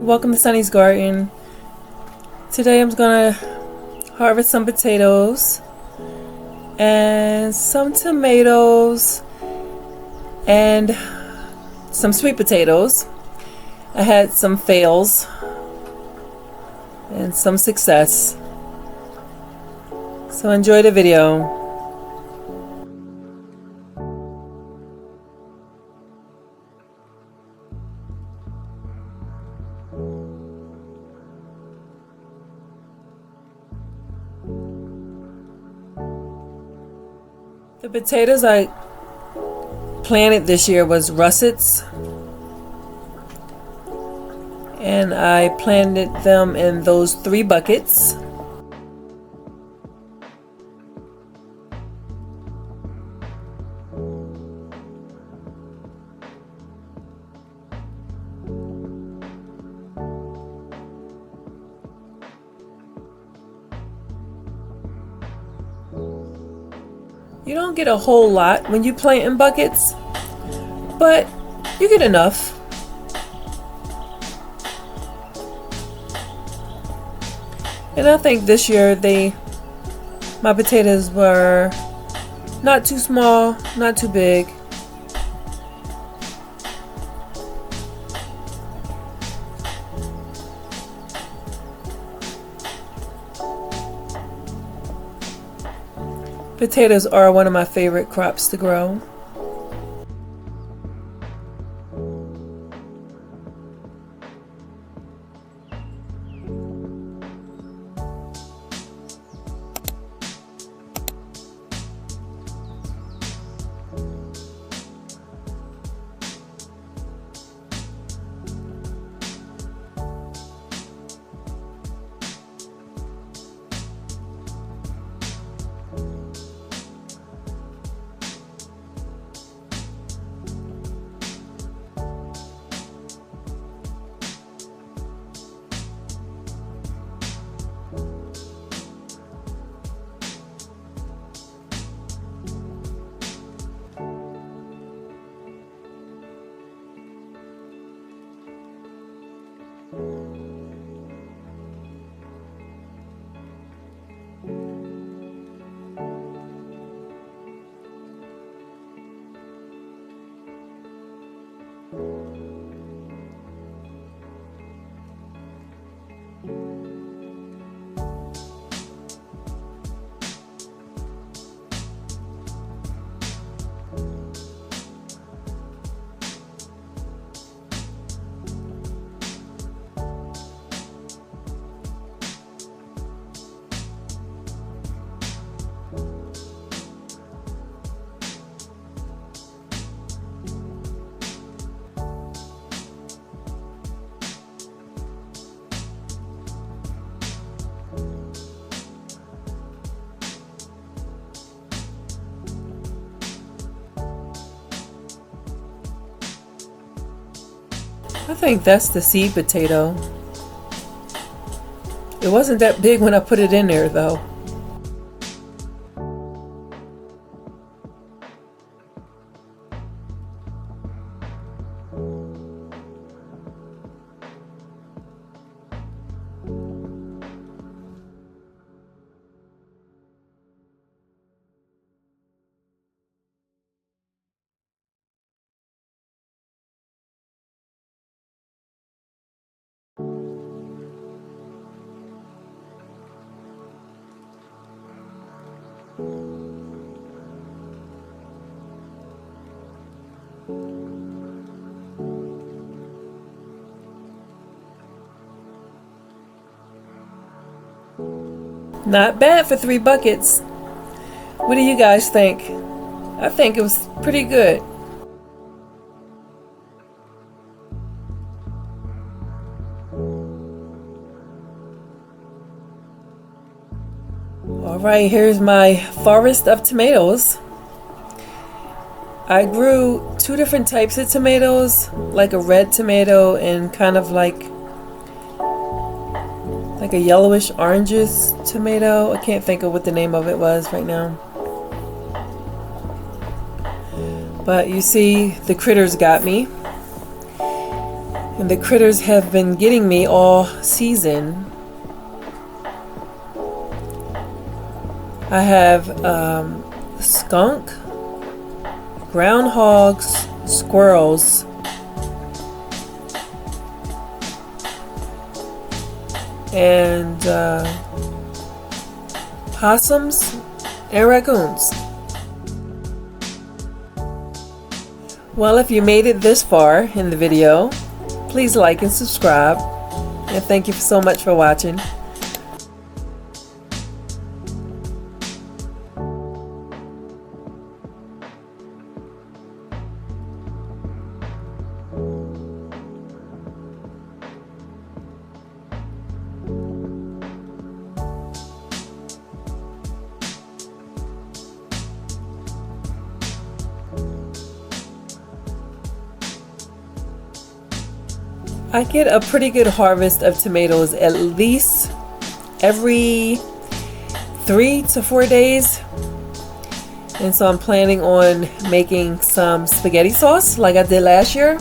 Welcome to Sunny's Garden. Today I'm gonna harvest some potatoes and some tomatoes and some sweet potatoes. I had some fails and some success. So enjoy the video. The potatoes I planted this year was russets, and I planted them in those 3 buckets. You don't get a whole lot when you plant in buckets, but you get enough. And I think this year my potatoes were not too small, not too big. Potatoes are one of my favorite crops to grow. I think that's the seed potato. It wasn't that big when I put it in there though. Not bad for 3 buckets. What do you guys think? I think it was pretty good. Alright, here's my forest of tomatoes. I grew 2 different types of tomatoes, like a red tomato and kind of like a yellowish oranges tomato. I can't think of what the name of it was right now. But you see, the critters got me. And the critters have been getting me all season. I have skunk, groundhogs, squirrels, and possums and raccoons. Well, if you made it this far in the video, please like and subscribe, and thank you so much for watching. I get a pretty good harvest of tomatoes at least every 3 to 4 days. And so I'm planning on making some spaghetti sauce like I did last year.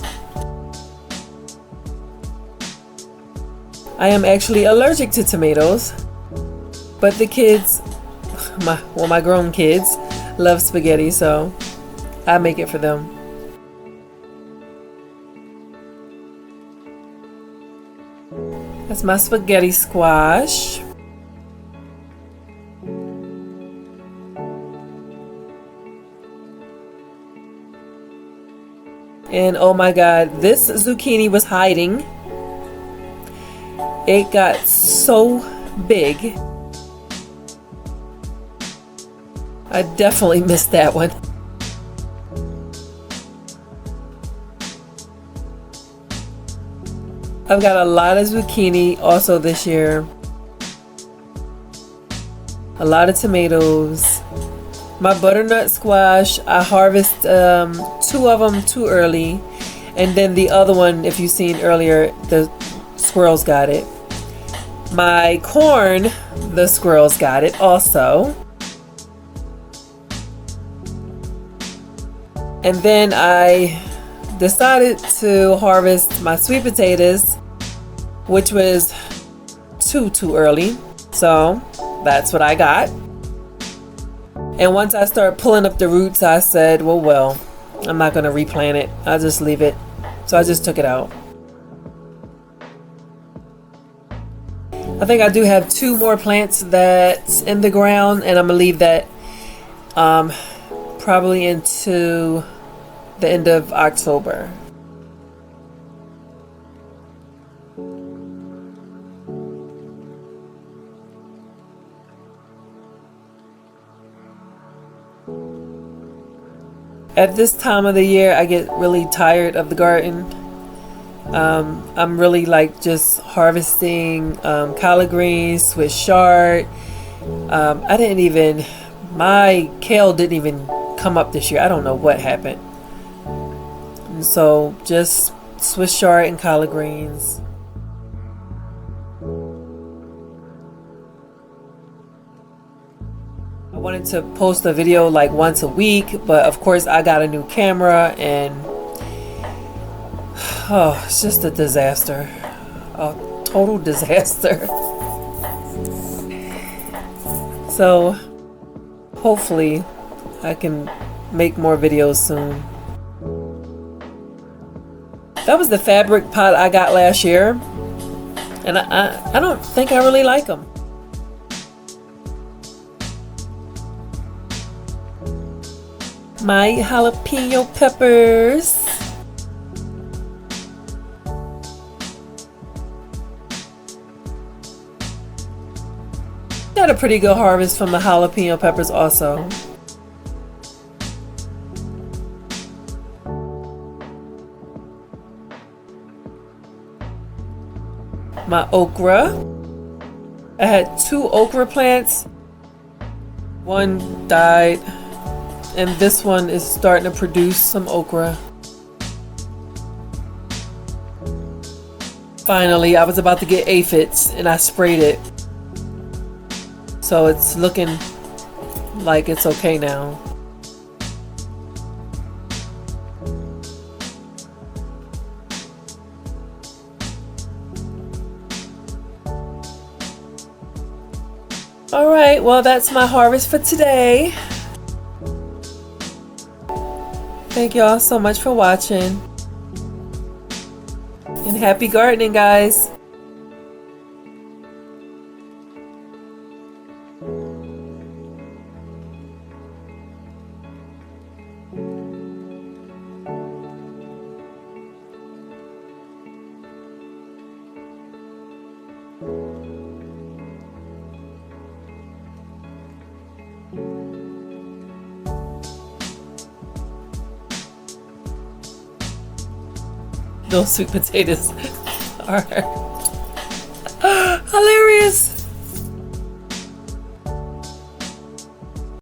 I am actually allergic to tomatoes, but the kids, my grown kids, love spaghetti, so I make it for them. That's my spaghetti squash. And oh my god, this zucchini was hiding. It got so big. I definitely missed that one. I've got a lot of zucchini also this year. A lot of tomatoes. My butternut squash, I harvest 2 of them too early. And then the other one, if you've seen earlier, the squirrels got it. My corn, the squirrels got it also. And then I decided to harvest my sweet potatoes, which was too early, so that's what I got. And once I started pulling up the roots, I said, well, I'm not gonna replant it, I'll just leave it. So I just took it out. I think I do have 2 more plants that's in the ground, and I'm gonna leave that probably into the end of October. At this time of the year, I get really tired of the garden. I'm really like just harvesting collard greens, Swiss chard. My kale didn't even come up this year. I don't know what happened. And so just Swiss chard and collard greens. I wanted to post a video like once a week, but of course I got a new camera and it's just a disaster. A total disaster. So hopefully I can make more videos soon. That was the fabric pot I got last year, and I don't think I really like them. My jalapeno peppers. Got a pretty good harvest from the jalapeno peppers also. My okra. I had 2 okra plants. One died, and this one is starting to produce some okra. Finally, I was about to get aphids and I sprayed it. So it's looking like it's okay now. All right, well, that's my harvest for today. Thank you all so much for watching. And happy gardening, guys. Those sweet potatoes are hilarious.